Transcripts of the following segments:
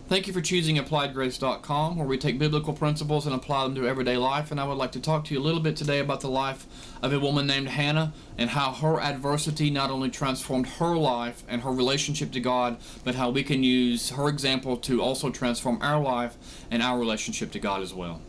Thank you for choosing AppliedGrace.com, where we take biblical principles and apply them to everyday life. And I would like to talk to you a little bit today about the life of a woman named Hannah and how her adversity not only transformed her life and her relationship to God, but how we can use her example to also transform our life and our relationship to God as well.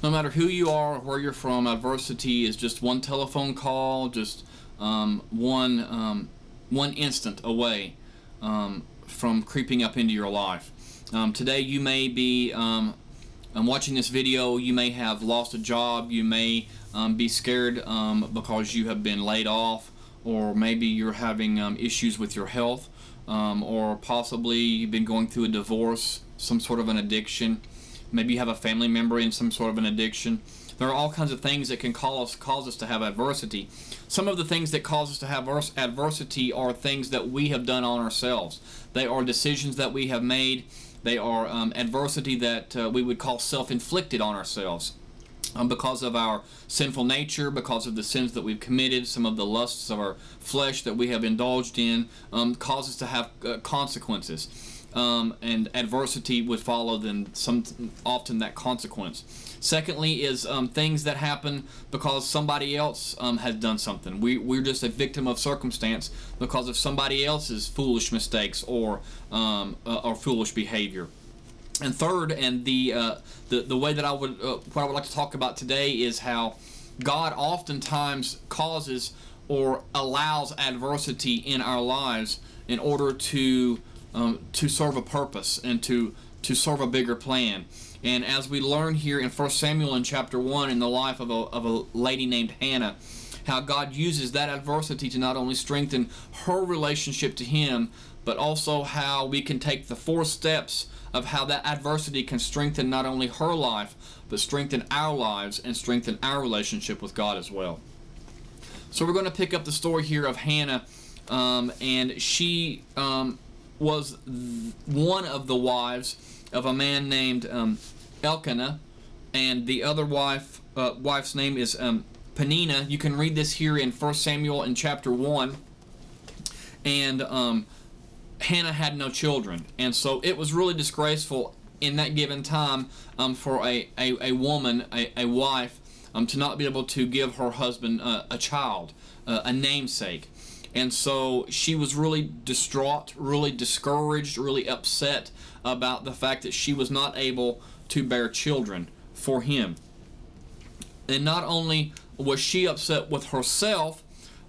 No matter who you are or where you're from, adversity is just one telephone call, just one instant away from creeping up into your life. Today you may be watching this video. You may have lost a job. You may be scared because you have been laid off, or maybe you're having issues with your health, or possibly you've been going through a divorce, some sort of an addiction. Maybe you have a family member in some sort of an addiction. There are all kinds of things that can cause us to have adversity. Some of the things that cause us to have adversity are things that we have done on ourselves. They are decisions that we have made. They are adversity that we would call self-inflicted on ourselves. Because of our sinful nature, because of the sins that we've committed, some of the lusts of our flesh that we have indulged in, cause us to have consequences. And adversity would follow then often that consequence. Secondly is things that happen because somebody else has done something. We're just a victim of circumstance because of somebody else's foolish mistakes or foolish behavior. And third, and the way that what I would like to talk about today is how God oftentimes causes or allows adversity in our lives in order to serve a purpose and to serve a bigger plan. And as we learn here in 1 Samuel in chapter 1 in the life of a lady named Hannah, how God uses that adversity to not only strengthen her relationship to Him, but also how we can take the 4 steps of how that adversity can strengthen not only her life, but strengthen our lives and strengthen our relationship with God as well. So we're going to pick up the story here of Hannah, and she was one of the wives of a man named Elkanah, and the other wife's name is Peninnah. You can read this here in 1 Samuel in chapter 1. And Hannah had no children, and so it was really disgraceful in that given time for a woman, a wife, to not be able to give her husband a child, a namesake. And so she was really distraught, really discouraged, really upset about the fact that she was not able to bear children for him. And not only was she upset with herself,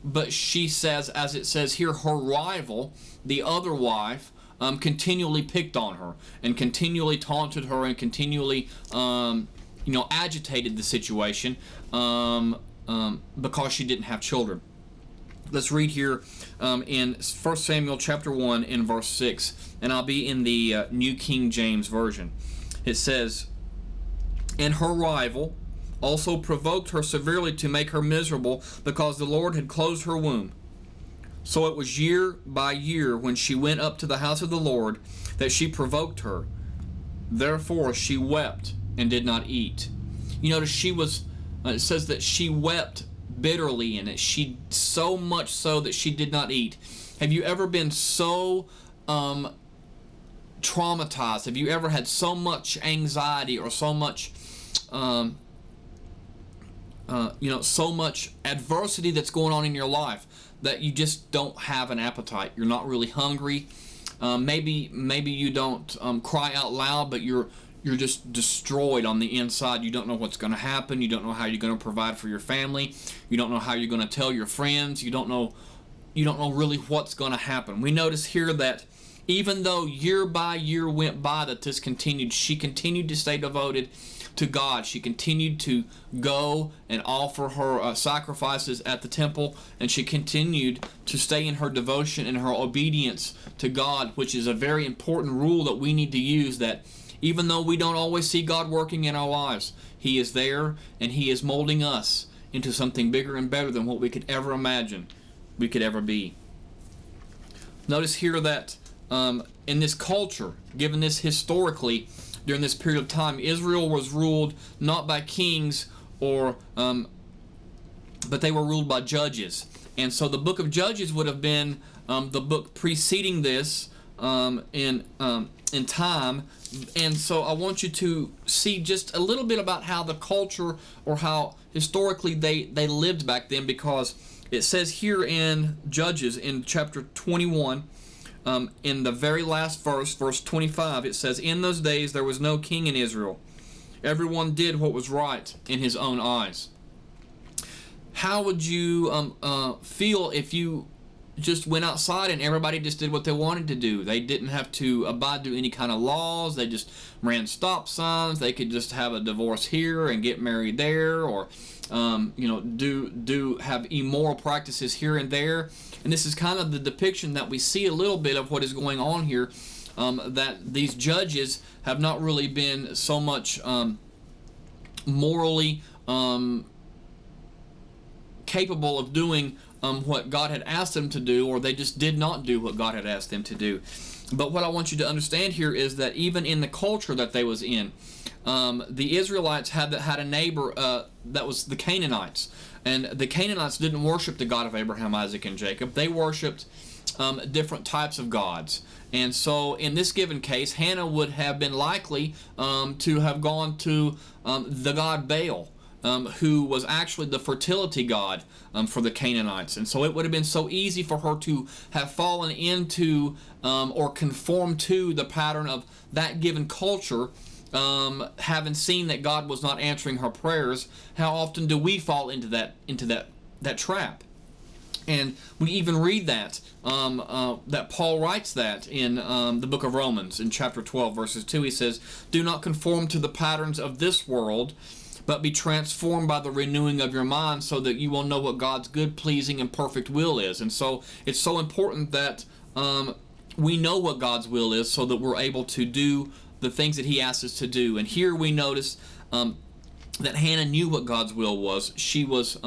but she says, as it says here, her rival, the other wife, continually picked on her and continually taunted her and continually agitated the situation because she didn't have children. Let's read here in 1 Samuel chapter 1 in verse 6, and I'll be in the New King James Version. It says, "And her rival also provoked her severely to make her miserable, because the Lord had closed her womb. So it was year by year, when she went up to the house of the Lord, that she provoked her. Therefore she wept and did not eat." You notice it says that she wept bitterly in it. She so much so that she did not eat. Have you ever been so traumatized? Have you ever had so much anxiety or so much so much adversity that's going on in your life that you just don't have an appetite? You're not really hungry. Maybe you don't cry out loud, but you're just destroyed on the inside. You don't know what's going to happen. You don't know how you're going to provide for your family. You don't know how you're going to tell your friends. You don't know really what's going to happen. We notice here that even though year by year went by that this continued, she continued to stay devoted to God. She continued to go and offer her sacrifices at the temple, and she continued to stay in her devotion and her obedience to God, which is a very important rule that we need to use, that even though we don't always see God working in our lives, He is there, and He is molding us into something bigger and better than what we could ever imagine we could ever be. Notice here that in this culture, given this historically, during this period of time, Israel was ruled not by kings or but they were ruled by judges. And so the book of Judges would have been the book preceding this in time. And so I want you to see just a little bit about how the culture, or how historically they lived back then, because it says here in Judges in chapter 21, in the very last verse, verse 25, it says, "In those days there was no king in Israel. Everyone did what was right in his own eyes." How would you feel if you just went outside and everybody just did what they wanted to do? They didn't have to abide to any kind of laws. They just ran stop signs. They could just have a divorce here and get married there, or have immoral practices here and there. And this is kind of the depiction that we see a little bit of what is going on here, that these judges have not really been so much morally capable of doing what God had asked them to do, or they just did not do what God had asked them to do. But what I want you to understand here is that even in the culture that they was in, the Israelites had a neighbor that was the Canaanites, and the Canaanites didn't worship the God of Abraham, Isaac, and Jacob. They worshipped different types of gods. And so in this given case, Hannah would have been likely to have gone to the god Baal, who was actually the fertility god for the Canaanites. And so it would have been so easy for her to have fallen into or conformed to the pattern of that given culture, having seen that God was not answering her prayers. How often do we fall into that trap? And we even read that Paul writes that in the book of Romans in chapter 12 verses 2. He says, "Do not conform to the patterns of this world, but be transformed by the renewing of your mind, so that you will know what God's good, pleasing, and perfect will is." And so it's so important that we know what God's will is, so that we're able to do the things that He asks us to do. And here we notice that Hannah knew what God's will was. She was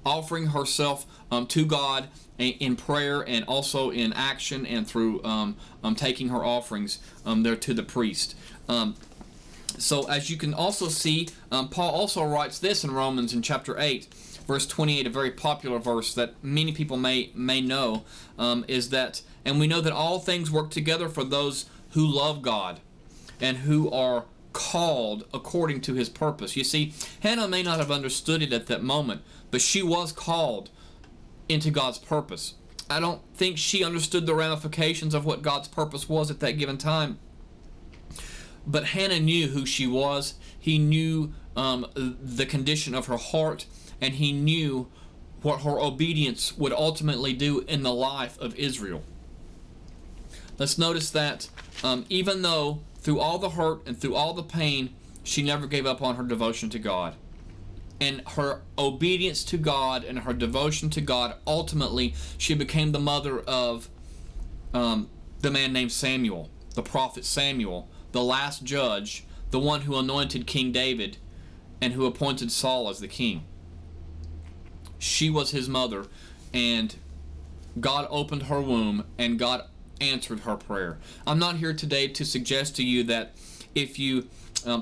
offering herself to God in prayer, and also in action, and through taking her offerings there to the priest. So as you can also see, Paul also writes this in Romans in chapter 8, verse 28, a very popular verse that many people may know, is that, "And we know that all things work together for those who love God, and who are called according to His purpose." You see, Hannah may not have understood it at that moment, but she was called into God's purpose. I don't think she understood the ramifications of what God's purpose was at that given time. But Hannah knew who she was. He knew the condition of her heart, and he knew what her obedience would ultimately do in the life of Israel. Let's notice that even though through all the hurt and through all the pain, she never gave up on her devotion to God. And her obedience to God and her devotion to God, ultimately, she became the mother of the man named Samuel, the prophet Samuel, the last judge, the one who anointed King David and who appointed Saul as the king. She was his mother, and God opened her womb, and God answered her prayer. I'm not here today to suggest to you that if you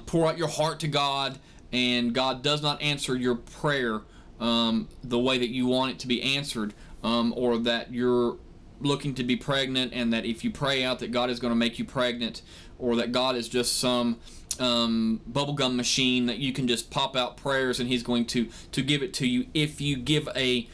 pour out your heart to God and God does not answer your prayer the way that you want it to be answered, or that you're looking to be pregnant, and that if you pray out that God is going to make you pregnant, or that God is just some bubblegum machine that you can just pop out prayers and He's going to give it to you if you give it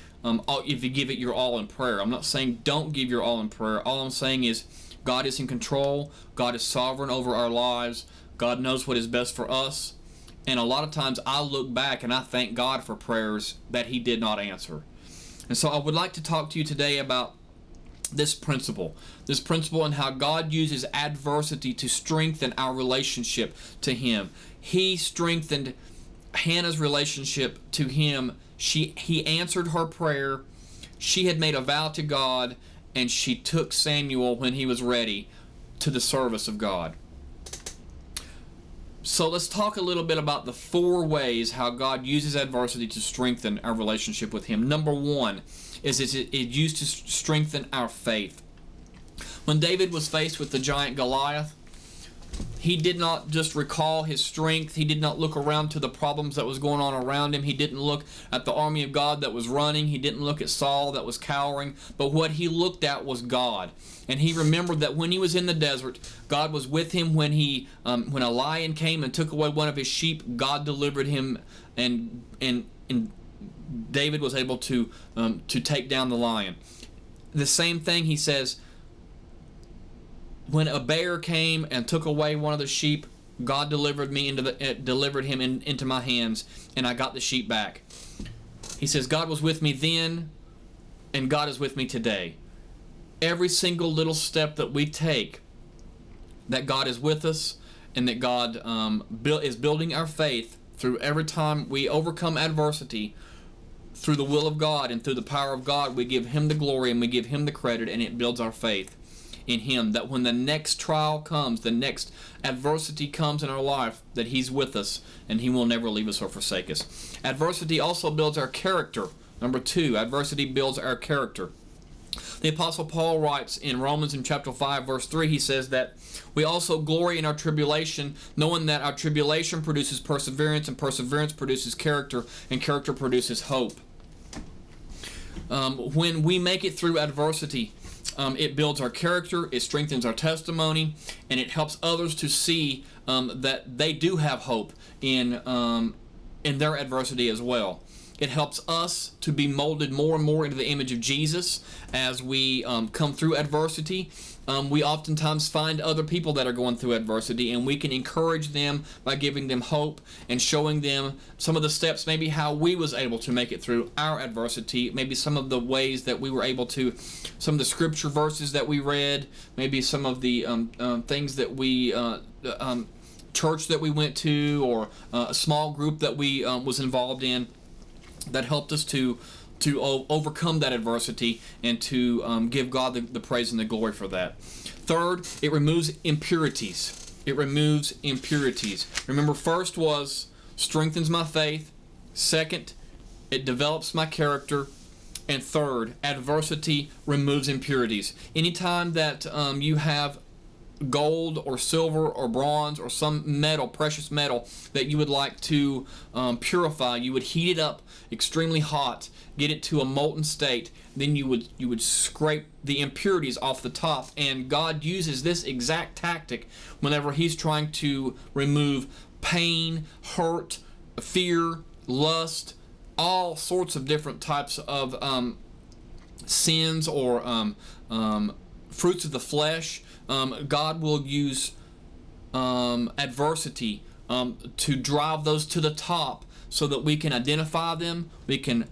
your all in prayer. I'm not saying don't give your all in prayer. All I'm saying is God is in control. God is sovereign over our lives. God knows what is best for us. And a lot of times I look back and I thank God for prayers that He did not answer. And so I would like to talk to you today about this principle and how God uses adversity to strengthen our relationship to Him. He strengthened Hannah's relationship to Him. He answered her prayer. She had made a vow to God, and she took Samuel when he was ready to the service of God. So let's talk a little bit about the 4 ways how God uses adversity to strengthen our relationship with Him. Number 1 is it used to strengthen our faith. When David was faced with the giant Goliath, He did not just recall his strength. He did not look around to the problems that was going on around him. He didn't look at the army of God that was running. He didn't look at Saul that was cowering. But what he looked at was God. And he remembered that when he was in the desert, God was with him. When a lion came and took away one of his sheep, God delivered him, and David was able to take down the lion. The same thing he says, when a bear came and took away one of the sheep, God delivered him into my hands, and I got the sheep back. He says, God was with me then, and God is with me today. Every single little step that we take, that God is with us, and that God is building our faith through every time we overcome adversity, through the will of God and through the power of God, we give Him the glory and we give Him the credit, and it builds our faith in Him, that when the next trial comes, the next adversity comes in our life, that He's with us and He will never leave us or forsake us. Adversity also builds our character. Number 2, adversity builds our character. The Apostle Paul writes in Romans in chapter 5 verse 3, he says that we also glory in our tribulation, knowing that our tribulation produces perseverance, and perseverance produces character, and character produces hope. When we make it through adversity, it builds our character, it strengthens our testimony, and it helps others to see that they do have hope in their adversity as well. It helps us to be molded more and more into the image of Jesus as we come through adversity. We oftentimes find other people that are going through adversity, and we can encourage them by giving them hope and showing them some of the steps, maybe how we was able to make it through our adversity, maybe some of the ways that we were able to, some of the scripture verses that we read, maybe some of the things that we church that we went to, or a small group that we was involved in, that helped us to overcome that adversity and to give God the praise and the glory for that. Third, it removes impurities. It removes impurities. Remember, first was strengthens my faith. Second, it develops my character. And third, adversity removes impurities. Anytime that you have gold or silver or bronze or some metal, precious metal, that you would like to purify, you would heat it up extremely hot, get it to a molten state, then you would scrape the impurities off the top. And God uses this exact tactic whenever He's trying to remove pain, hurt, fear, lust, all sorts of different types of sins or fruits of the flesh. God will use adversity to drive those to the top, so that we can identify them, we can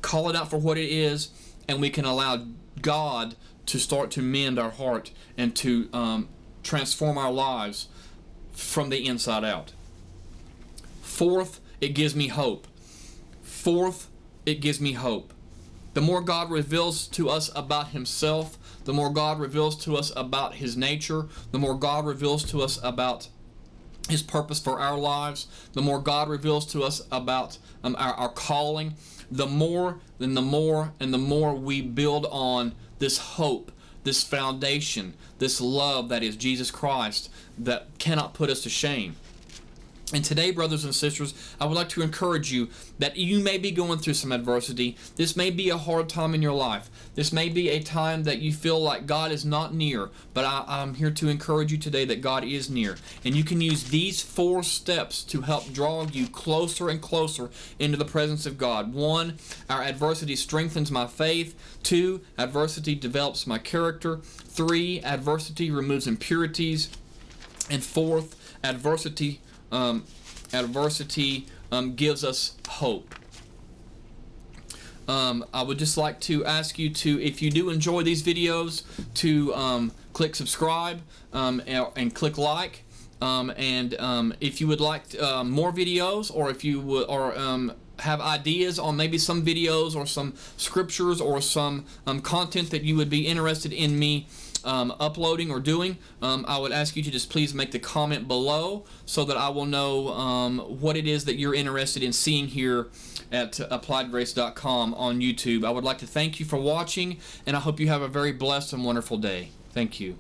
call it out for what it is, and we can allow God to start to mend our heart and to transform our lives from the inside out. Fourth, it gives me hope. Fourth, it gives me hope. The more God reveals to us about Himself, the more God reveals to us about His nature, the more God reveals to us about His purpose for our lives, the more God reveals to us about our calling, the more we build on this hope, this foundation, this love that is Jesus Christ, that cannot put us to shame. And today, brothers and sisters, I would like to encourage you that you may be going through some adversity. This may be a hard time in your life. This may be a time that you feel like God is not near, but I'm here to encourage you today that God is near. And you can use these 4 steps to help draw you closer and closer into the presence of God. 1, our adversity strengthens my faith. 2, adversity develops my character. 3, adversity removes impurities. And 4th, adversity gives us hope. I would just like to ask you to, if you do enjoy these videos, to click subscribe and click like. And if you would like more videos, or if you would, or have ideas on maybe some videos or some scriptures or some content that you would be interested in me uploading or doing, I would ask you to just please make the comment below, so that I will know what it is that you're interested in seeing here at AppliedGrace.com on YouTube. I would like to thank you for watching, and I hope you have a very blessed and wonderful day. Thank you.